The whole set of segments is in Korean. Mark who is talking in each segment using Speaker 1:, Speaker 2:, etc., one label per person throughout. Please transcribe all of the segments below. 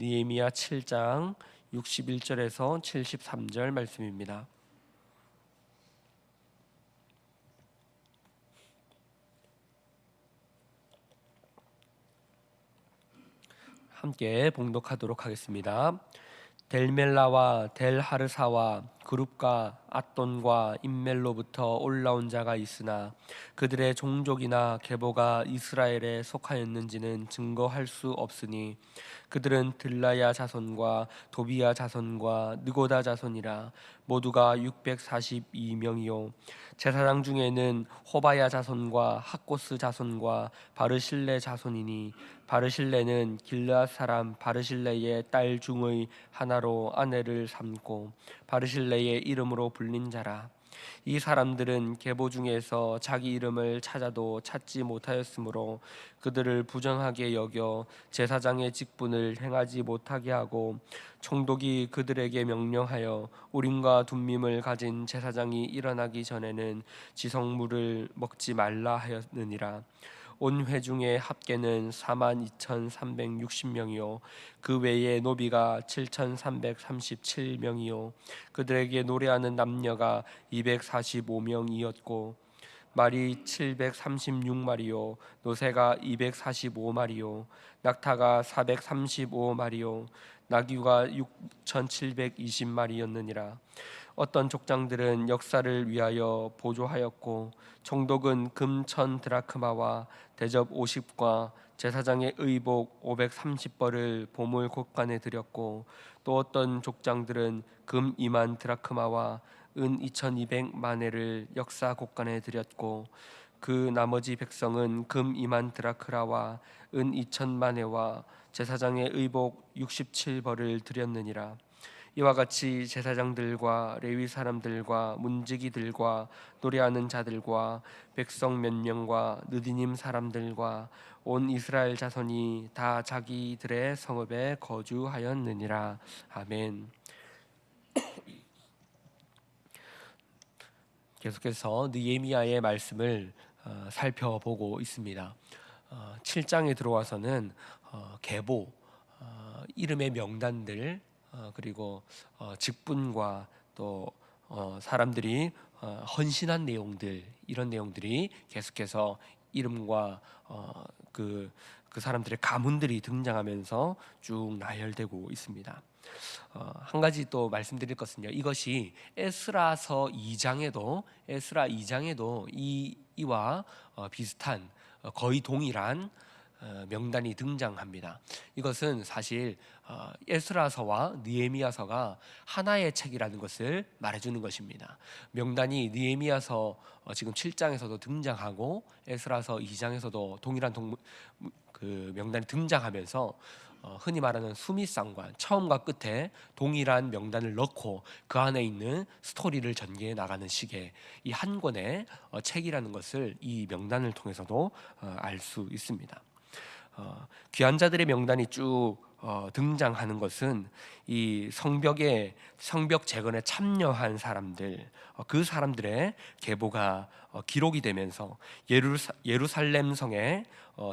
Speaker 1: 느헤미야 7장 61절에서 73절 말씀입니다. 함께 봉독하도록 하겠습니다. 델멜라와 델하르사와 그룹과 앗돈과 임멜로부터 올라온 자가 있으나 그들의 종족이나 계보가 이스라엘에 속하였는지는 증거할 수 없으니 그들은 들라야 자손과 도비야 자손과 느고다 자손이라. 모두가 642명이요 제사장 중에는 호바야 자손과 학고스 자손과 바르실레 자손이니 바르실레는 길르앗 사람 바르실레의 딸 중의 하나로 아내를 삼고 바르실레의 이름으로 불린 자라. 이 사람들은 계보 중에서 자기 이름을 찾아도 찾지 못하였으므로 그들을 부정하게 여겨 제사장의 직분을 행하지 못하게 하고 총독이 그들에게 명령하여 우림과 둠밈을 가진 제사장이 일어나기 전에는 지성물을 먹지 말라 하였느니라. 온 회중의 합계는 42,360명이요 그 외에 노비가 7,337명이요 그들에게 노래하는 남녀가 245명이었고 말이 736마리요 노새가 245마리요 낙타가 435마리요 나귀가 6,720마리였느니라. 어떤 족장들은 역사를 위하여 보조하였고 총독은 금 1,000 드라크마와 대접 50과 제사장의 의복 530벌을 보물 곳간에 드렸고 또 어떤 족장들은 금 2만 드라크마와 은 2,200마네를 역사 곳간에 드렸고 그 나머지 백성은 금 2만 드라크라와 은 2,000마네와 제사장의 의복 67벌을 드렸느니라. 이와 같이 제사장들과 레위 사람들과 문지기들과 노래하는 자들과 백성 몇 명과 느디님 사람들과 온 이스라엘 자손이 다 자기들의 성읍에 거주하였느니라. 아멘. 계속해서 느헤미야의 말씀을 살펴보고 있습니다. 7장에 들어와서는 계보, 이름의 명단들, 그리고 직분과 또 사람들이 헌신한 내용들, 이런 내용들이 계속해서 이름과 그 사람들의 가문들이 등장하면서 쭉 나열되고 있습니다. 한 가지 또 말씀드릴 것은요. 이것이 에스라 2장에도 이와 비슷한 거의 동일한 명단이 등장합니다. 이것은 사실 에스라서와 느헤미야서가 하나의 책이라는 것을 말해주는 것입니다. 명단이 느헤미야서 지금 7장에서도 등장하고 에스라서 2장에서도 동일한 명단이 등장하면서 흔히 말하는 수미상관, 처음과 끝에 동일한 명단을 넣고 그 안에 있는 스토리를 전개해 나가는 식의 이 한 권의 책이라는 것을 이 명단을 통해서도 알 수 있습니다. 귀한 자들의 명단이 쭉 등장하는 것은 이 성벽 재건에 참여한 사람들, 그 사람들의 계보가 기록이 되면서 예루살렘 성에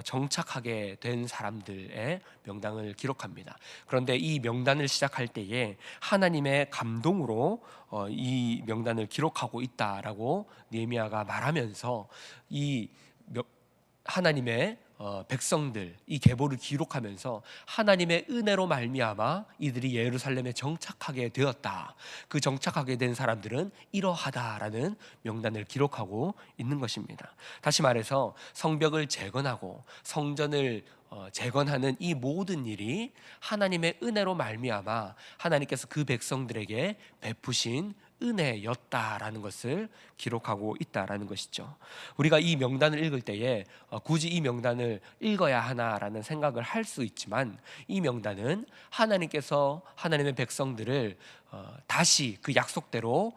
Speaker 1: 정착하게 된 사람들의 명단을 기록합니다. 그런데 이 명단을 시작할 때에 하나님의 감동으로 이 명단을 기록하고 있다라고 느헤미야가 말하면서 이 하나님의 백성들, 이 계보를 기록하면서 하나님의 은혜로 말미암아 이들이 예루살렘에 정착하게 되었다, 그 정착하게 된 사람들은 이러하다라는 명단을 기록하고 있는 것입니다. 다시 말해서 성벽을 재건하고 성전을 재건하는 이 모든 일이 하나님의 은혜로 말미암아 하나님께서 그 백성들에게 베푸신 은혜였다라는 것을 기록하고 있다라는 것이죠. 우리가 이 명단을 읽을 때에 굳이 이 명단을 읽어야 하나라는 생각을 할 수 있지만, 이 명단은 하나님께서 하나님의 백성들을 다시 그 약속대로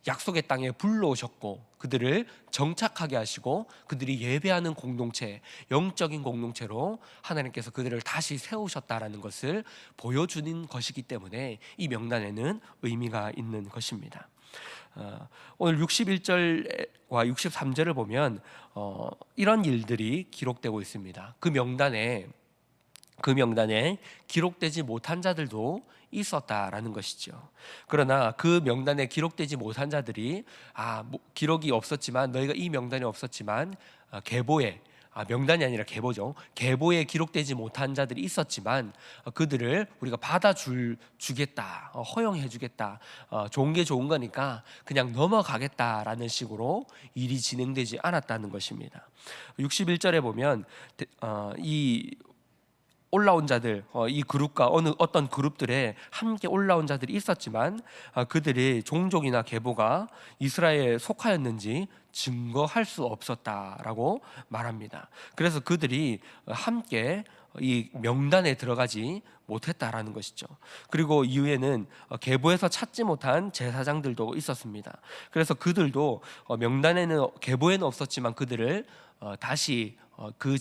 Speaker 1: 약속의 땅에 불러오셨고 그들을 정착하게 하시고 그들이 예배하는 공동체, 영적인 공동체로 하나님께서 그들을 다시 세우셨다라는 것을 보여주는 것이기 때문에 이 명단에는 의미가 있는 것입니다. 오늘 61절과 63절을 보면 이런 일들이 기록되고 있습니다. 그 명단에 그 명단에 기록되지 못한 자들도 있었다라는 것이죠. 그러나 그 명단에 기록되지 못한 자들이 기록이 없었지만, 너희가 이 명단이 없었지만 계보에, 명단이 아니라 계보죠. 계보에 기록되지 못한 자들이 있었지만 그들을 우리가 주겠다, 허용해 주겠다, 좋은 게 좋은 거니까 그냥 넘어가겠다라는 식으로 일이 진행되지 않았다는 것입니다. 61절에 보면 이 올라온 자들, 이 그룹과 어떤 그룹들에 함께 올라온 자들이 있었지만 그들의 종족이나 계보가 이스라엘에 속하였는지 증거할 수 없었다라고 말합니다. 그래서 그들이 함께 이 명단에 들어가지 못했다라는 것이죠. 그리고 이후에는 계보에서 찾지 못한 제사장들도 있었습니다. 그래서 그들도 계보에는 없었지만 그들을 다시 그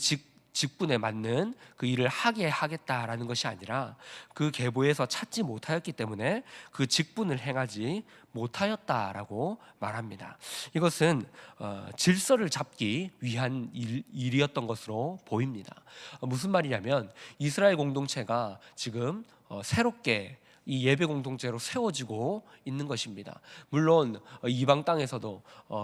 Speaker 1: 직분에 맞는 그 일을 하게 하겠다라는 것이 아니라 그 계보에서 찾지 못하였기 때문에 그 직분을 행하지 못하였다라고 말합니다. 이것은 질서를 잡기 위한 일이었던 것으로 보입니다. 무슨 말이냐면 이스라엘 공동체가 지금 새롭게 이 예배 공동체로 세워지고 있는 것입니다. 물론 이방 땅에서도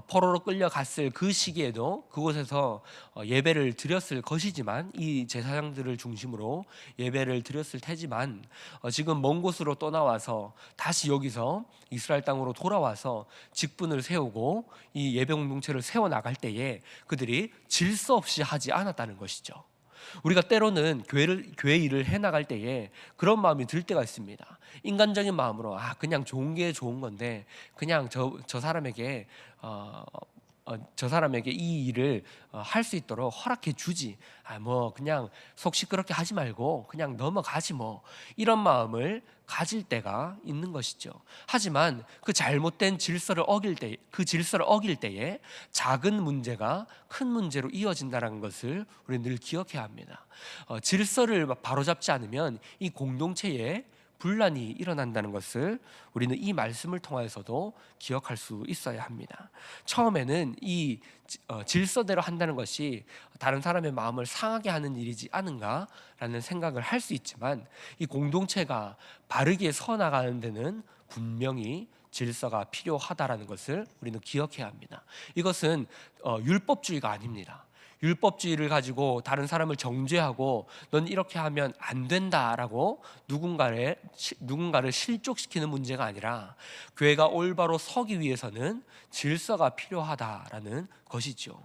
Speaker 1: 포로로 끌려갔을 그 시기에도 그곳에서 예배를 드렸을 것이지만, 이 제사장들을 중심으로 예배를 드렸을 테지만 지금 먼 곳으로 떠나와서 다시 여기서 이스라엘 땅으로 돌아와서 직분을 세우고 이 예배 공동체를 세워나갈 때에 그들이 질서 없이 하지 않았다는 것이죠. 우리가 때로는 교회 일을 해나갈 때에 그런 마음이 들 때가 있습니다. 인간적인 마음으로 그냥 좋은 게 좋은 건데 그냥 저 사람에게 이 일을 할 수 있도록 허락해 주지, 뭐 그냥 속 시끄럽게 하지 말고 그냥 넘어가지, 뭐 이런 마음을 가질 때가 있는 것이죠. 하지만 그 잘못된 질서를 어길 때에 작은 문제가 큰 문제로 이어진다는 것을 우리는 늘 기억해야 합니다. 질서를 바로잡지 않으면 이 공동체에 분란이 일어난다는 것을 우리는 이 말씀을 통해서도 기억할 수 있어야 합니다. 처음에는 이 질서대로 한다는 것이 다른 사람의 마음을 상하게 하는 일이지 않은가라는 생각을 할 수 있지만, 이 공동체가 바르게 서나가는 데는 분명히 질서가 필요하다라는 것을 우리는 기억해야 합니다. 이것은 율법주의가 아닙니다. 율법주의를 가지고 다른 사람을 정죄하고 넌 이렇게 하면 안 된다라고 누군가를 실족시키는 문제가 아니라, 교회가 올바로 서기 위해서는 질서가 필요하다라는 것이죠.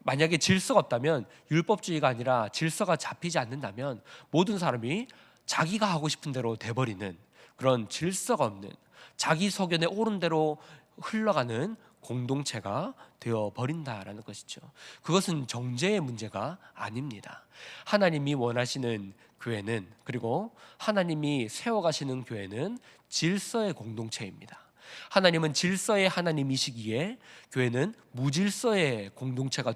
Speaker 1: 만약에 질서가 없다면, 율법주의가 아니라 질서가 잡히지 않는다면 모든 사람이 자기가 하고 싶은 대로 돼버리는 그런 질서가 없는, 자기 소견에 옳은 대로 흘러가는 공동체가 되어버린다라는 것이죠. 그것은 정죄의 문제가 아닙니다. 하나님이 원하시는 교회는, 그리고 하나님이 세워가시는 교회는 질서의 공동체입니다. 하나님은 질서의 하나님이시기에 교회는 무질서의 공동체가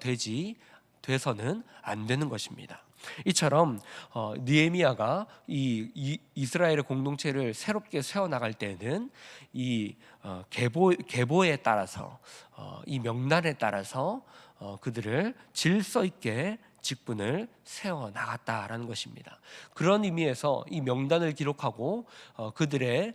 Speaker 1: 돼서는 안 되는 것입니다. 이처럼 느헤미야가 이스라엘의 공동체를 새롭게 세워나갈 때는 이 계보에 따라서, 이 명단에 따라서 그들을 질서 있게 직분을 세워나갔다라는 것입니다. 그런 의미에서 이 명단을 기록하고 그들의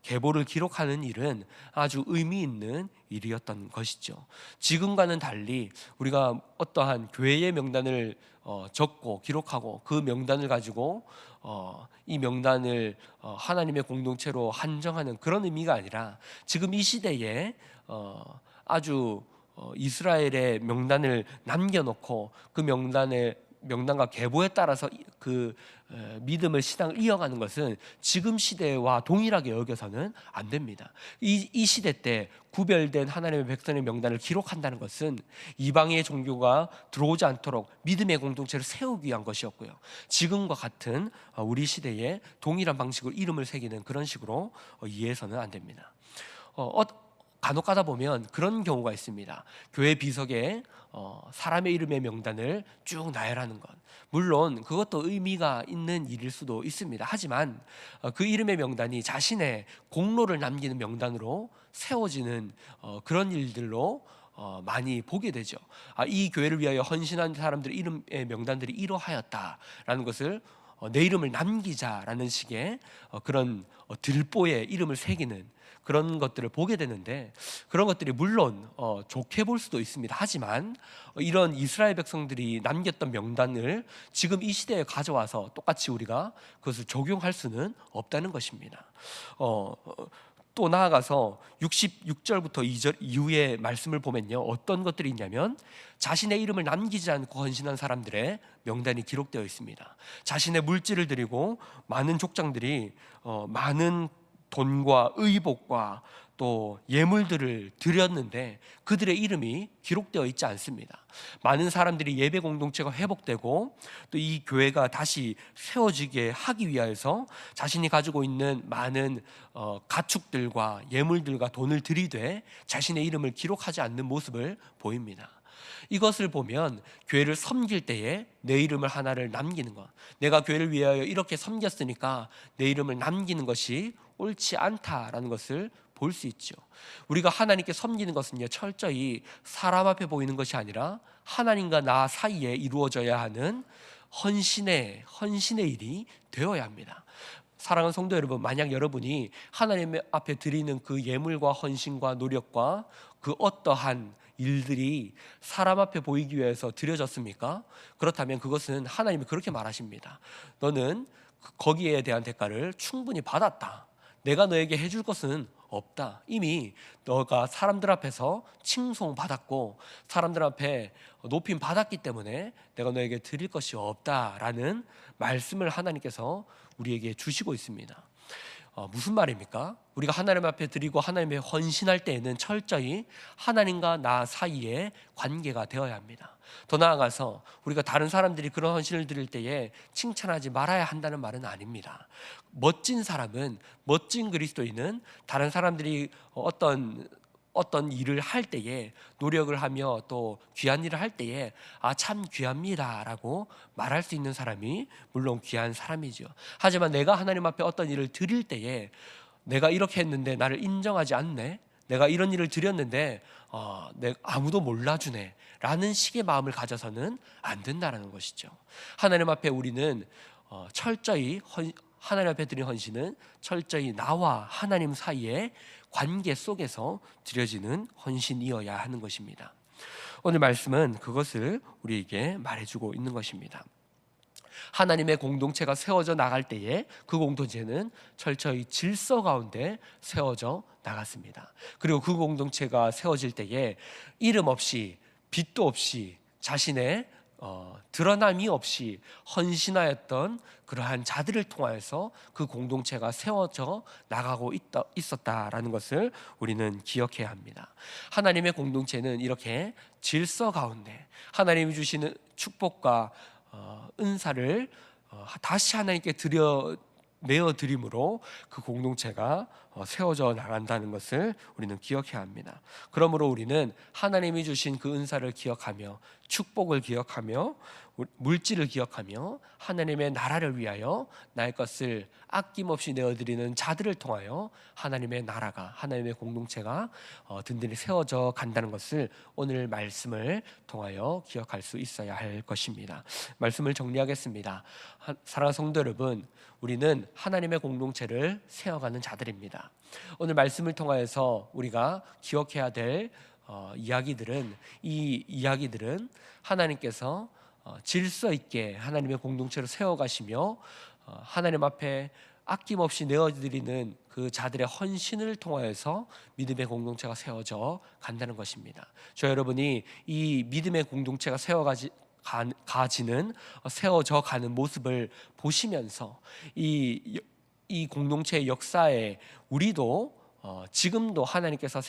Speaker 1: 계보를 기록하는 일은 아주 의미 있는 일이었던 것이죠. 지금과는 달리 우리가 어떠한 교회의 명단을 적고 기록하고 그 명단을 가지고 이 명단을 하나님의 공동체로 한정하는 그런 의미가 아니라, 지금 이 시대에 아주 이스라엘의 명단을 남겨놓고 그 명단과 계보에 따라서 그 믿음을, 신앙을 이어가는 것은 지금 시대와 동일하게 여겨서는 안 됩니다. 이 시대 때 구별된 하나님의 백성의 명단을 기록한다는 것은 이방의 종교가 들어오지 않도록 믿음의 공동체를 세우기 위한 것이었고요, 지금과 같은 우리 시대에 동일한 방식으로 이름을 새기는 그런 식으로 이해해서는 안 됩니다. 간혹 가다 보면 그런 경우가 있습니다. 교회 비석에 사람의 이름의 명단을 쭉 나열하는 것, 물론 그것도 의미가 있는 일일 수도 있습니다. 하지만 그 이름의 명단이 자신의 공로를 남기는 명단으로 세워지는 그런 일들로 많이 보게 되죠. 이 교회를 위하여 헌신한 사람들의 이름의 명단들이 이러하였다라는 것을 내 이름을 남기자라는 식의 그런 들보에 이름을 새기는 그런 것들을 보게 되는데, 그런 것들이 물론 좋게 볼 수도 있습니다. 하지만 이런 이스라엘 백성들이 남겼던 명단을 지금 이 시대에 가져와서 똑같이 우리가 그것을 적용할 수는 없다는 것입니다. 또 나아가서 66절부터 2절 이후의 말씀을 보면요, 어떤 것들이 있냐면 자신의 이름을 남기지 않고 헌신한 사람들의 명단이 기록되어 있습니다. 자신의 물질을 드리고 많은 족장들이 많은 돈과 의복과 또 예물들을 드렸는데 그들의 이름이 기록되어 있지 않습니다. 많은 사람들이 예배 공동체가 회복되고 또 이 교회가 다시 세워지게 하기 위하여서 자신이 가지고 있는 많은 가축들과 예물들과 돈을 들이되 자신의 이름을 기록하지 않는 모습을 보입니다. 이것을 보면 교회를 섬길 때에 내 이름을 하나를 남기는 것, 내가 교회를 위하여 이렇게 섬겼으니까 내 이름을 남기는 것이 옳지 않다라는 것을 볼 수 있죠. 우리가 하나님께 섬기는 것은요, 철저히 사람 앞에 보이는 것이 아니라 하나님과 나 사이에 이루어져야 하는 헌신의 일이 되어야 합니다. 사랑하는 성도 여러분, 만약 여러분이 하나님 앞에 드리는 그 예물과 헌신과 노력과 그 어떠한 일들이 사람 앞에 보이기 위해서 드려졌습니까? 그렇다면 그것은 하나님이 그렇게 말하십니다. 너는 거기에 대한 대가를 충분히 받았다. 내가 너에게 해줄 것은 없다. 이미 너가 사람들 앞에서 칭송받았고 사람들 앞에 높임 받았기 때문에 내가 너에게 드릴 것이 없다라는 말씀을 하나님께서 우리에게 주시고 있습니다. 무슨 말입니까? 우리가 하나님 앞에 드리고 하나님의 헌신할 때에는 철저히 하나님과 나 사이의 관계가 되어야 합니다. 더 나아가서 우리가 다른 사람들이 그런 헌신을 드릴 때에 칭찬하지 말아야 한다는 말은 아닙니다. 멋진 사람은, 멋진 그리스도인은 다른 사람들이 어떤 일을 할 때에, 노력을 하며 또 귀한 일을 할 때에 참 귀합니다 라고 말할 수 있는 사람이 물론 귀한 사람이죠. 하지만 내가 하나님 앞에 어떤 일을 드릴 때에 내가 이렇게 했는데 나를 인정하지 않네, 내가 이런 일을 드렸는데 아무도 몰라주네 라는 식의 마음을 가져서는 안 된다는 것이죠. 하나님 앞에 우리는 철저히 하나님 앞에 드린 헌신은 철저히 나와 하나님 사이의 관계 속에서 드려지는 헌신이어야 하는 것입니다. 오늘 말씀은 그것을 우리에게 말해주고 있는 것입니다. 하나님의 공동체가 세워져 나갈 때에 그 공동체는 철저히 질서 가운데 세워져 나갔습니다. 그리고 그 공동체가 세워질 때에 이름 없이, 빛도 없이, 자신의 드러남이 없이 헌신하였던 그러한 자들을 통하여서 그 공동체가 세워져 나가고 있었다라는 것을 우리는 기억해야 합니다. 하나님의 공동체는 이렇게 질서 가운데 하나님이 주시는 축복과 은사를 다시 하나님께 내어드림으로 그 공동체가 세워져 나간다는 것을 우리는 기억해야 합니다. 그러므로 우리는 하나님이 주신 그 은사를 기억하며 축복을 기억하며 물질을 기억하며 하나님의 나라를 위하여 나의 것을 아낌없이 내어드리는 자들을 통하여 하나님의 나라가, 하나님의 공동체가 든든히 세워져 간다는 것을 오늘 말씀을 통하여 기억할 수 있어야 할 것입니다. 말씀을 정리하겠습니다. 사랑하는 성도 여러분, 우리는 하나님의 공동체를 세워가는 자들입니다. 오늘 말씀을 통하여서 우리가 기억해야 될 이 이야기들은 하나님께서 질서 있게 하나님의 공동체를 세워가시며 하나님 앞에 아낌없이 내어드리는 그 자들의 헌신을 통하여서 믿음의 공동체가 세워져 간다는 것입니다. 저 여러분이 이 믿음의 공동체가 세워져 가는 모습을 보시면서 이 공동체의 역사에 우리도 지금도 하나님께서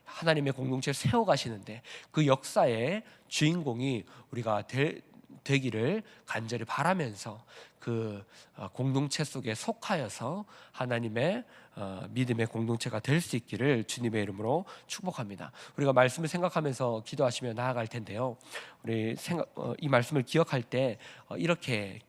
Speaker 1: 하나님의 공동체를 세워가시는데 그 역사의 주인공이 우리가 되기를 간절히 바라면서 그 공동체 속에 속하여서 하나님의 믿음의 공동체가 될 수 있기를 주님의 이름으로 축복합니다. 우리가 말씀을 생각하면서 기도하시며 나아갈 텐데요, 우리 이 말씀을 기억할 때 이렇게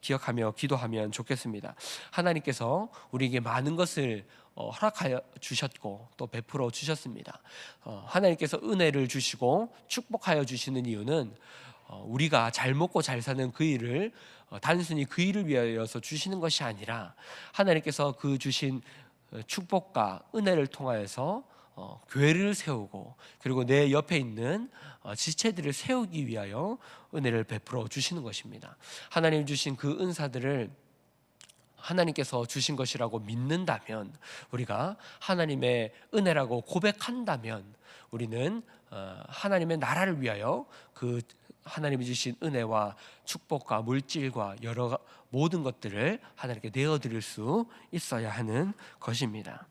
Speaker 1: 기억하며 기도하면 좋겠습니다. 하나님께서 우리에게 많은 것을 허락하여 주셨고 또 베풀어 주셨습니다. 하나님께서 은혜를 주시고 축복하여 주시는 이유는 우리가 잘 먹고 잘 사는 그 일을 단순히 그 일을 위하여서 주시는 것이 아니라 하나님께서 그 주신 축복과 은혜를 통하여서 교회를 세우고 그리고 내 옆에 있는 지체들을 세우기 위하여 은혜를 베풀어 주시는 것입니다. 하나님 주신 그 은사들을 하나님께서 주신 것이라고 믿는다면, 우리가 하나님의 은혜라고 고백한다면, 우리는 하나님의 나라를 위하여 그 하나님이 주신 은혜와 축복과 물질과 여러 모든 것들을 하나님께 내어드릴 수 있어야 하는 것입니다.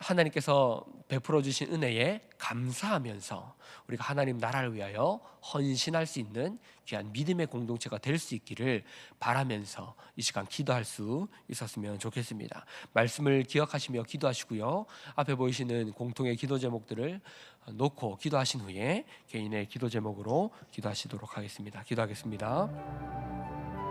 Speaker 1: 하나님께서 베풀어 주신 은혜에 감사하면서 우리가 하나님 나라를 위하여 헌신할 수 있는 귀한 믿음의 공동체가 될 수 있기를 바라면서 이 시간 기도할 수 있었으면 좋겠습니다. 말씀을 기억하시며 기도하시고요, 앞에 보이시는 공통의 기도 제목들을 놓고 기도하신 후에 개인의 기도 제목으로 기도하시도록 하겠습니다. 기도하겠습니다.